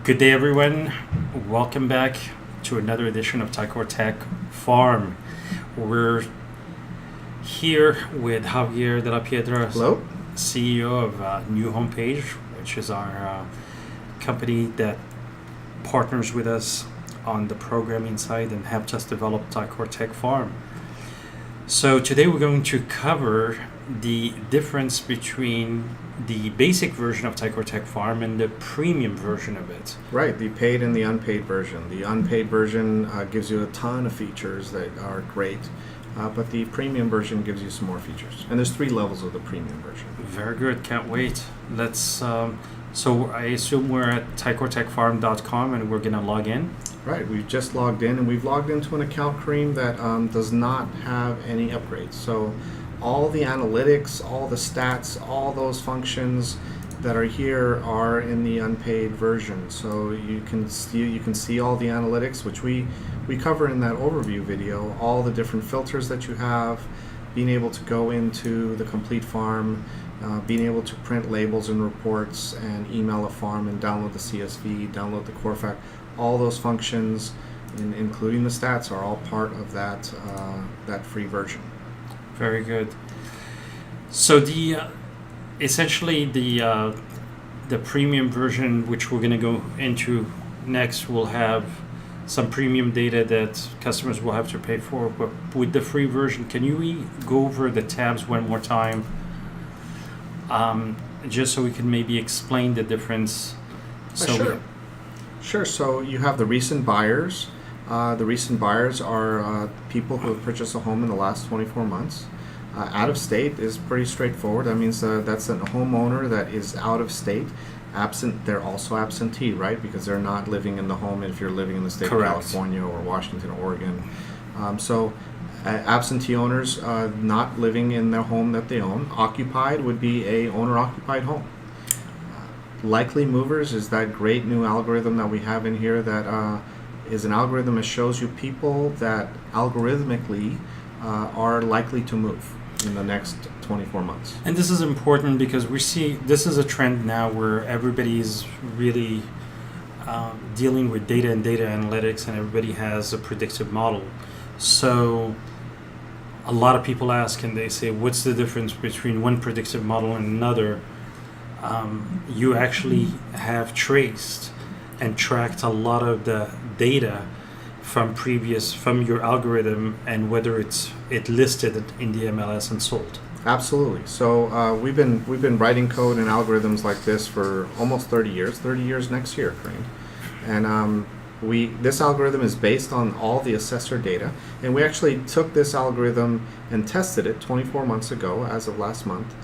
Good day, everyone. Welcome back to another edition of Ticor Tech Farm. We're here with Javier de la Piedra, Hello. CEO of New Homepage, which is our company that partners with us on the programming side and helped us develop Ticor Tech Farm. So today we're going to cover the difference between the basic version of Ticor Tech Farm and the premium version of it. Right, the paid and the unpaid version. The unpaid version gives you a ton of features that are great, but the premium version gives you some more features. And there's 3 levels of the premium version. Very good. Can't wait. Let's. So I assume we're at ticortechfarm.com and we're gonna log in. Right, we've just logged in, and we've logged into an account, Kareem, that does not have any upgrades. So all the analytics, all the stats, all those functions that are here are in the unpaid version. So you can see all the analytics, which we cover in that overview video, all the different filters that you have, being able to go into the complete farm, being able to print labels and reports and email a farm and download the CSV, download the core fact. All those functions, including the stats, are all part of that free version. Very good. So the essentially the premium version, which we're going to go into next, will have some premium data that customers will have to pay for. But with the free version, can you go over the tabs one more time, just so we can maybe explain the difference? Sure. So you have the recent buyers. The recent buyers are people who have purchased a home in the last 24 months. Out of state is pretty straightforward. That means that's a homeowner that is out of state. Absent, they're also absentee, right? Because they're not living in the home if you're living in the state Correct. of California or Washington or Oregon. Absentee owners not living in their home that they own. Occupied would be a owner-occupied home. Likely movers is that great new algorithm that we have in here that is an algorithm that shows you people that algorithmically are likely to move in the next 24 months. And this is important because we see this is a trend now where everybody's really dealing with data and data analytics, and everybody has a predictive model. So a lot of people ask and they say, what's the difference between one predictive model and another? You actually have traced and tracked a lot of the data from your algorithm and whether it listed in the MLS and sold. Absolutely. So we've been writing code and algorithms like this for almost 30 years. 30 years next year, Kareem. And this algorithm is based on all the assessor data, and we actually took this algorithm and tested it 24 months ago, as of last month.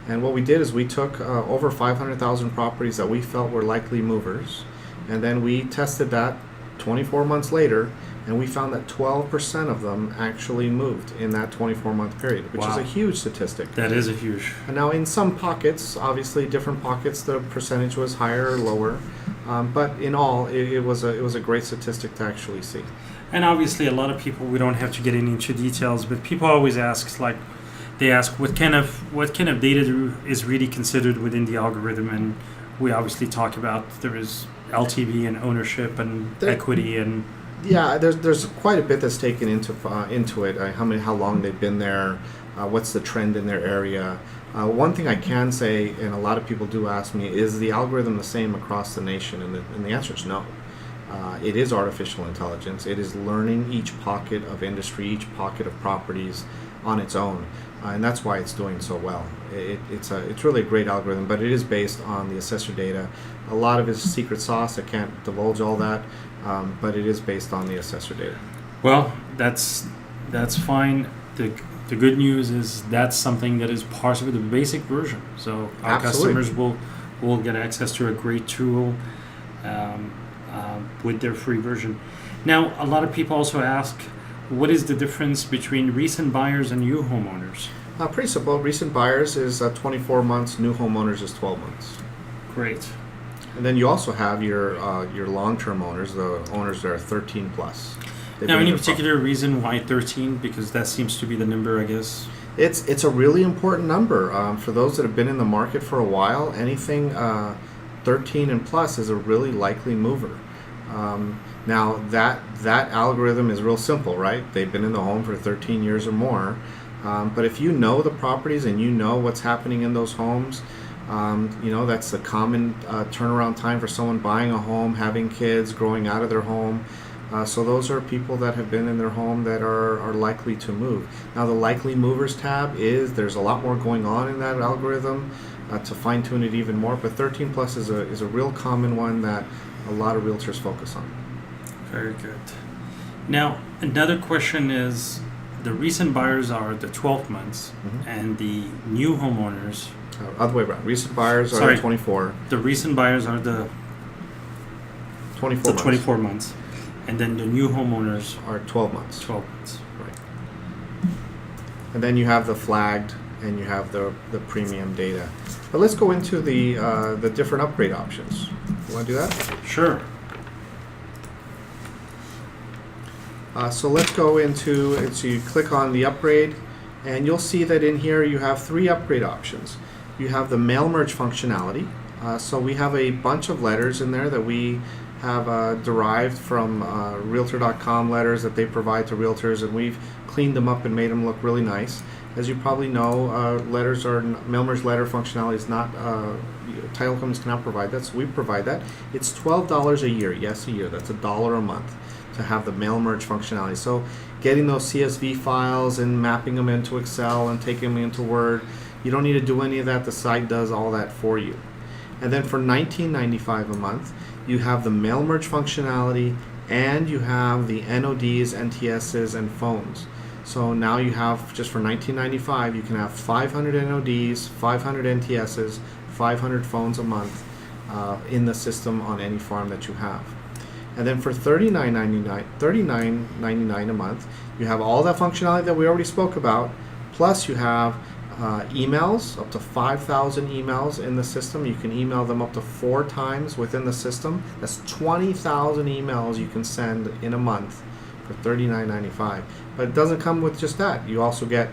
And what we did is we took over 500,000 properties that we felt were likely movers, and then we tested that 24 months later, and we found that 12% of them actually moved in that 24-month period, which is Wow. a huge statistic. That is a huge. And now in some pockets, obviously different pockets, the percentage was higher or lower, but in all, it was a great statistic to actually see. And obviously, a lot of people, we don't have to get into details, but people always ask, like, they ask what kind of data is really considered within the algorithm, and we obviously talk about there is LTV and ownership and equity and. Yeah, there's quite a bit that's taken into it. How long they've been there, what's the trend in their area. One thing I can say, and a lot of people do ask me, is the algorithm the same across the nation? And the answer is no. It is artificial intelligence. It is learning each pocket of industry, each pocket of properties on its own, and that's why it's doing so well. It's really a great algorithm, but it is based on the assessor data. A lot of it is secret sauce. I can't divulge all that, but it is based on the assessor data. Well, that's fine. The good news is that's something that is part of the basic version. So our Absolutely. customers will get access to a great tool with their free version. Now, a lot of people also ask, what is the difference between recent buyers and new homeowners? Pretty simple. Recent buyers is 24 months. New homeowners is 12 months. Great. And then you also have your long-term owners, the owners that are 13 plus. Now, any particular reason why 13? Because that seems to be the number, I guess. It's a really important number for those that have been in the market for a while. Anything 13 and plus is a really likely mover. Now that algorithm is real simple, right? They've been in the home for 13 years or more. But if you know the properties and you know what's happening in those homes, that's a common turnaround time for someone buying a home, having kids, growing out of their home. So those are people that have been in their home that are likely to move. Now the likely movers tab there's a lot more going on in that algorithm to fine tune it even more. But 13 plus is a real common one that a lot of realtors focus on. Very good. Now another question is, the recent buyers are the 12 months, and the new homeowners. Other way around. Recent buyers are the 24. The recent buyers are the 24 months. And then the new homeowners are 12 months. 12 months. Right. And then you have the flagged and you have the premium data. But let's go into the different upgrade options. You want to do that? Sure. So let's go into, so you click on the upgrade, and you'll see that in here you have 3 upgrade options. You have the mail merge functionality. So we have a bunch of letters in there that we have derived from Realtor.com letters that they provide to realtors, and we've cleaned them up and made them look really nice. As you probably know, mail merge letter functionality is not, title companies cannot provide that, so we provide that. It's $12 a year, yes, a year, that's $1 a month to have the mail merge functionality. So getting those CSV files and mapping them into Excel and taking them into Word, you don't need to do any of that, the site does all that for you. And then for $19.95 a month, you have the mail merge functionality and you have the NODs, NTSs, and phones. So now you have, just for $19.95, you can have 500 NODs, 500 NTSs, 500 phones a month in the system on any farm that you have. And then for $39.99 a month, you have all that functionality that we already spoke about, plus you have emails, up to 5,000 emails in the system. You can email them up to 4 times within the system. That's 20,000 emails you can send in a month for $39.95. But it doesn't come with just that. You also get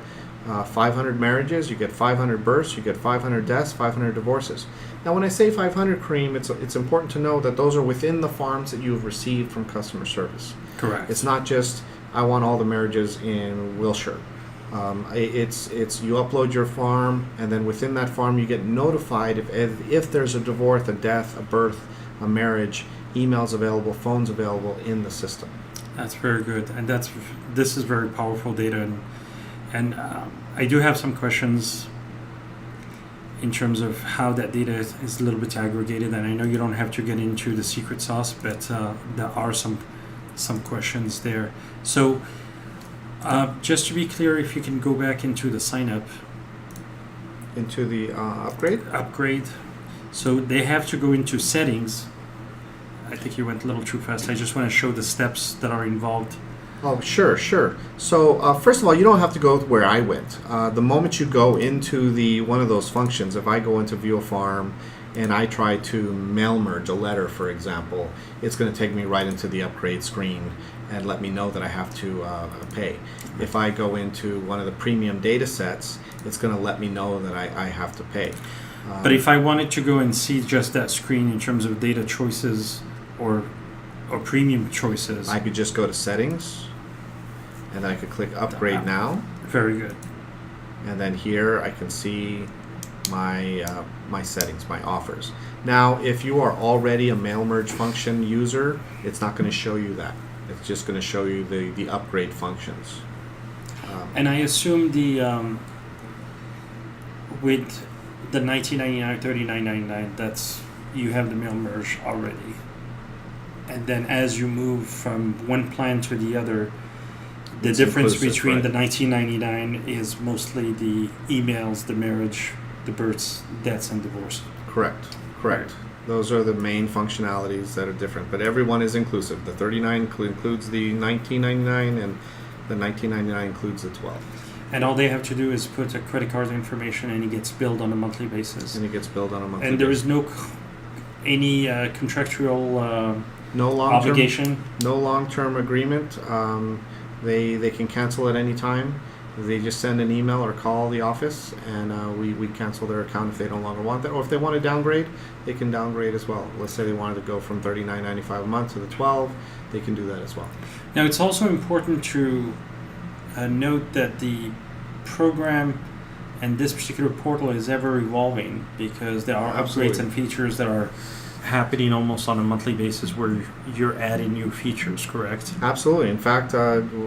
500 marriages, you get 500 births, you get 500 deaths, 500 divorces. Now when I say 500, Kareem, it's important to know that those are within the farms that you have received from customer service. Correct. It's not just, I want all the marriages in Wilshire. It's you upload your farm, and then within that farm you get notified if there's a divorce, a death, a birth, a marriage, emails available, phones available in the system. That's very good, and this is very powerful data, and I do have some questions in terms of how that data is a little bit aggregated, and I know you don't have to get into the secret sauce, but there are some questions there. So just to be clear, if you can go back into the sign up. Into the upgrade? So they have to go into settings. I think you went a little too fast. I just want to show the steps that are involved. Oh, sure. So first of all, you don't have to go where I went. The moment you go into one of those functions, if I go into View a Farm and I try to mail merge a letter, for example, it's going to take me right into the upgrade screen and let me know that I have to pay. If I go into one of the premium data sets, it's going to let me know that I have to pay. But if I wanted to go and see just that screen in terms of data choices or premium choices, I could just go to settings, and I could click upgrade now. Very good. And then here I can see my settings, my offers. Now, if you are already a mail merge function user, it's not going to show you that. It's just going to show you the upgrade functions. And I assume with the $19.99, $39.99, that's you have the mail merge already. And then as you move from one plan to the other, the difference between the $19.99 is mostly the emails, the marriage, the births, deaths, and divorce. Correct. Those are the main functionalities that are different, but everyone is inclusive. The 39 includes the $19.99, and the $19.99 includes the 12. And all they have to do is put a credit card information, and it gets billed on a monthly basis. And there is no any contractual obligation. No long-term agreement. They can cancel at any time. They just send an email or call the office, and we cancel their account if they no longer want that. Or if they want to downgrade, they can downgrade as well. Let's say they wanted to go from $39.95 a month to the $12, they can do that as well. Now, it's also important to note that the program and this particular portal is ever evolving, because there are Absolutely. upgrades and features that are happening almost on a monthly basis where you're adding new features, correct? Absolutely. In fact,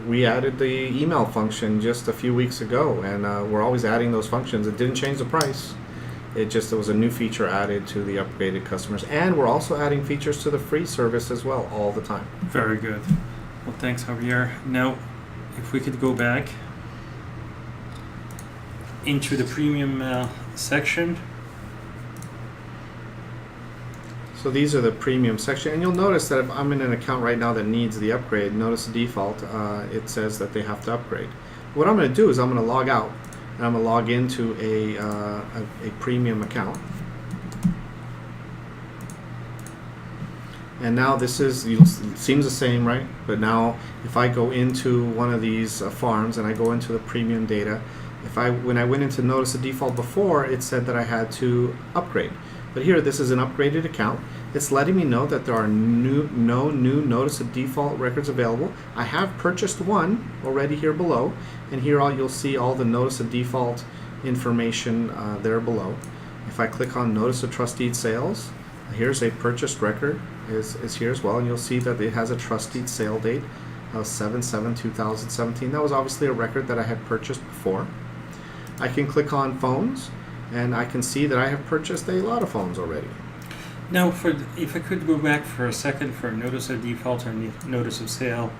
we added the email function just a few weeks ago, and we're always adding those functions. It didn't change the price. It was a new feature added to the upgraded customers, and we're also adding features to the free service as well all the time. Very good. Well, thanks, Javier. Now, if we could go back into the premium section. So these are the premium section, and you'll notice that if I'm in an account right now that needs the upgrade, notice the default, it says that they have to upgrade. What I'm going to do is I'm going to log out, and I'm going to log into a premium account. And now this is, it seems the same, right? But now if I go into one of these farms and I go into the premium data, when I went into notice the default before, it said that I had to upgrade. But here, this is an upgraded account. It's letting me know that there are no new notice of default records available. I have purchased one already here below, and here you'll see all the notice of default information there below. If I click on notice of trust deed sales, here's a purchased record is here as well, and you'll see that it has a trust deed sale date of 7/7/2017. That was obviously a record that I had purchased before. I can click on phones, and I can see that I have purchased a lot of phones already. Now, if I could go back for a second for notice of default and notice of sale,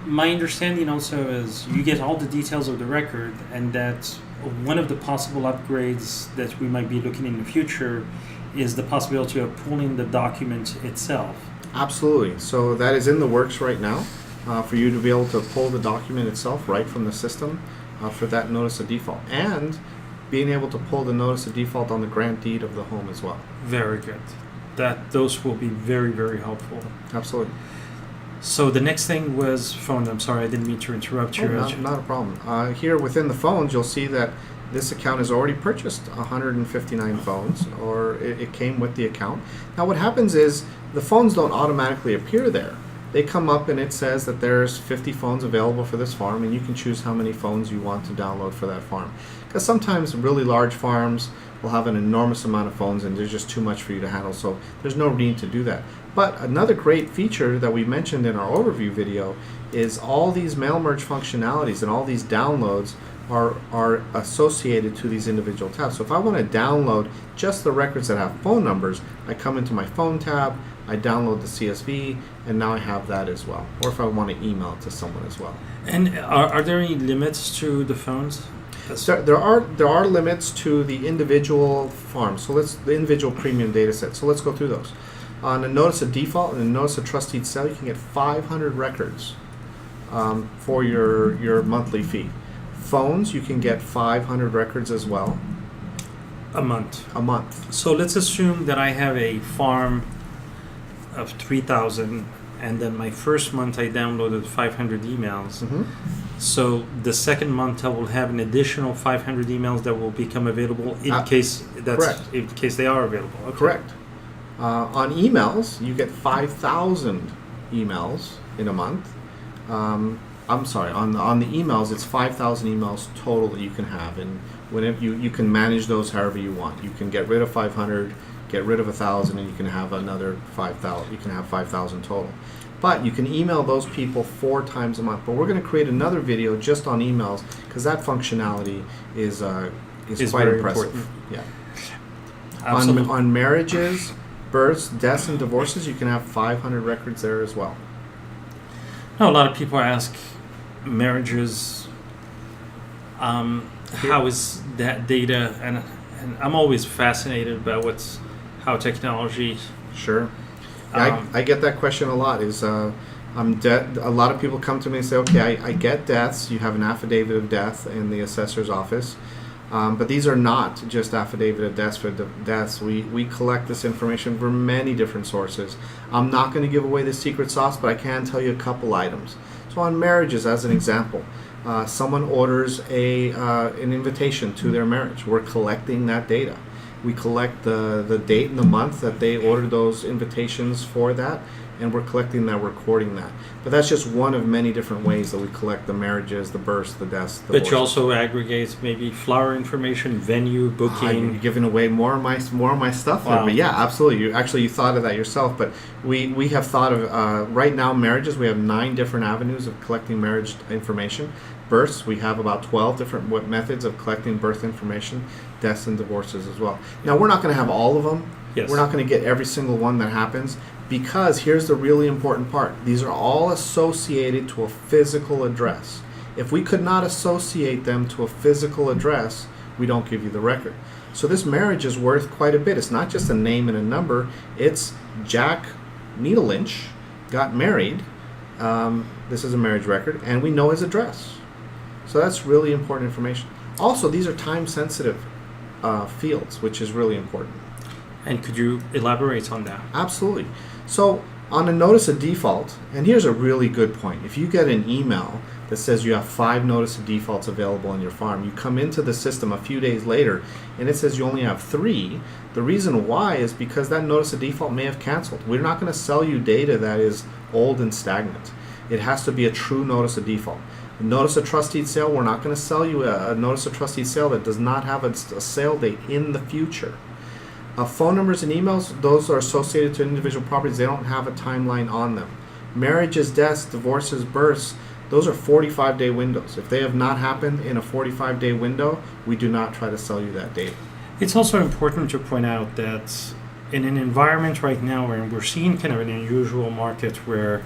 my understanding also is you get all the details of the record, and that one of the possible upgrades that we might be looking in the future is the possibility of pulling the document itself. Absolutely. So that is in the works right now, for you to be able to pull the document itself right from the system for that notice of default, and being able to pull the notice of default on the grant deed of the home as well. Very good. Those will be very, very helpful. Absolutely. So the next thing was phones. I'm sorry, I didn't mean to interrupt you. Not a problem. Here within the phones, you'll see that this account has already purchased 159 phones, or it came with the account. Now what happens is the phones don't automatically appear there. They come up and it says that there's 50 phones available for this farm, and you can choose how many phones you want to download for that farm. Because sometimes really large farms will have an enormous amount of phones and there's just too much for you to handle, so there's no need to do that. But another great feature that we mentioned in our overview video is all these mail merge functionalities and all these downloads are associated to these individual tabs. So if I want to download just the records that have phone numbers, I come into my phone tab, I download the CSV, and now I have that as well. Or if I want to email it to someone as well. And are there any limits to the phones? There are limits to the individual farms. So the individual premium data set. So let's go through those. On a notice of default and a notice of trust deed sale, you can get 500 records for your monthly fee. Phones, you can get 500 records as well. A month. A month. So let's assume that I have a farm of 3,000, and then my first month I downloaded 500 emails. Mm-hmm. So the second month I will have an additional 500 emails that will become available in case they are available. Okay. Correct. On emails, you get 5,000 emails in a month. I'm sorry, on the emails, it's 5,000 emails total that you can have, and whenever you can manage those however you want. You can get rid of 500, get rid of 1,000, and you can have another 5,000. You can have 5,000 total. But you can email those people 4 times a month. But we're going to create another video just on emails, because that functionality is quite impressive. Important. Yeah. On marriages, births, deaths, and divorces, you can have 500 records there as well. Now, a lot of people ask marriages, how is that data, and I'm always fascinated about how technology. Sure. Yeah, I get that question a lot. A lot of people come to me and say, okay, I get deaths. You have an affidavit of death in the assessor's office. But these are not just affidavit of deaths for deaths. We collect this information from many different sources. I'm not going to give away the secret sauce, but I can tell you a couple items. So on marriages, as an example, someone orders an invitation to their marriage. We're collecting that data. We collect the date and the month that they ordered those invitations for that, and we're collecting that, recording that. But that's just one of many different ways that we collect the marriages, the births, the deaths, the But you divorces. also aggregate maybe flower information, venue, You're booking. giving away more of my stuff there. Wow. But yeah, absolutely. You thought of that yourself. But we have thought of right now marriages. We have 9 different avenues of collecting marriage information. Births, we have about 12 different methods of collecting birth information. Deaths and divorces as well. Now we're not going to have all of them. Yes. We're not going to get every single one that happens, because here's the really important part. These are all associated to a physical address. If we could not associate them to a physical address, we don't give you the record. So this marriage is worth quite a bit. It's not just a name and a number. It's Jack Needle-Lynch got married. This is a marriage record, and we know his address. So that's really important information. Also, these are time-sensitive fields, which is really important. And could you elaborate on that? Absolutely. So on a notice of default, and here's a really good point. If you get an email that says you have 5 notice of defaults available on your farm, you come into the system a few days later and it says you only have 3, the reason why is because that notice of default may have canceled. We're not going to sell you data that is old and stagnant. It has to be a true notice of default. A notice of trustee sale, we're not going to sell you a notice of trustee sale that does not have a sale date in the future. Phone numbers and emails, those are associated to individual properties. They don't have a timeline on them. Marriages, deaths, divorces, births, those are 45-day windows. If they have not happened in a 45-day window, we do not try to sell you that data. It's also important to point out that in an environment right now where we're seeing kind of an unusual market where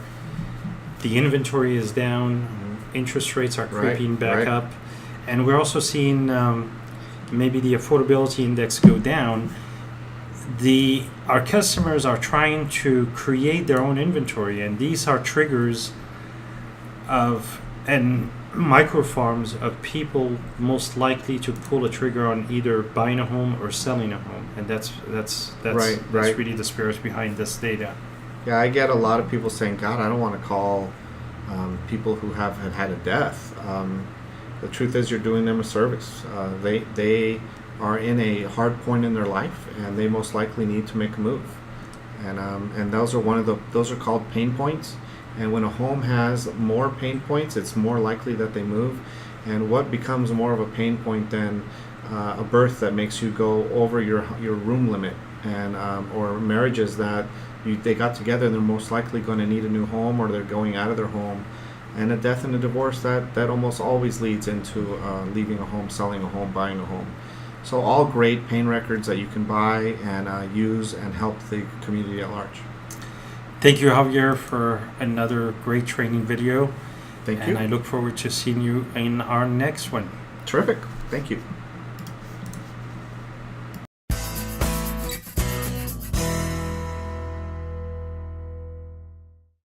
the inventory is down, interest rates are creeping back up, and we're also seeing maybe the affordability index go down. Our customers are trying to create their own inventory, and these are triggers and micro farms of people most likely to pull a trigger on either buying a home or selling a home, and that's really the spirit behind this data. Yeah, I get a lot of people saying, "God, I don't want to call people who have had a death." The truth is, you're doing them a service. They are in a hard point in their life, and they most likely need to make a move. And those are called pain points. And when a home has more pain points, it's more likely that they move. And what becomes more of a pain point than a birth that makes you go over your room limit, and or marriages that they got together and they're most likely going to need a new home, or they're going out of their home. And a death and a divorce, that almost always leads into leaving a home, selling a home, buying a home. So all great pain records that you can buy and use and help the community at large. Thank you, Javier, for another great training video. Thank you. And I look forward to seeing you in our next one. Terrific. Thank you.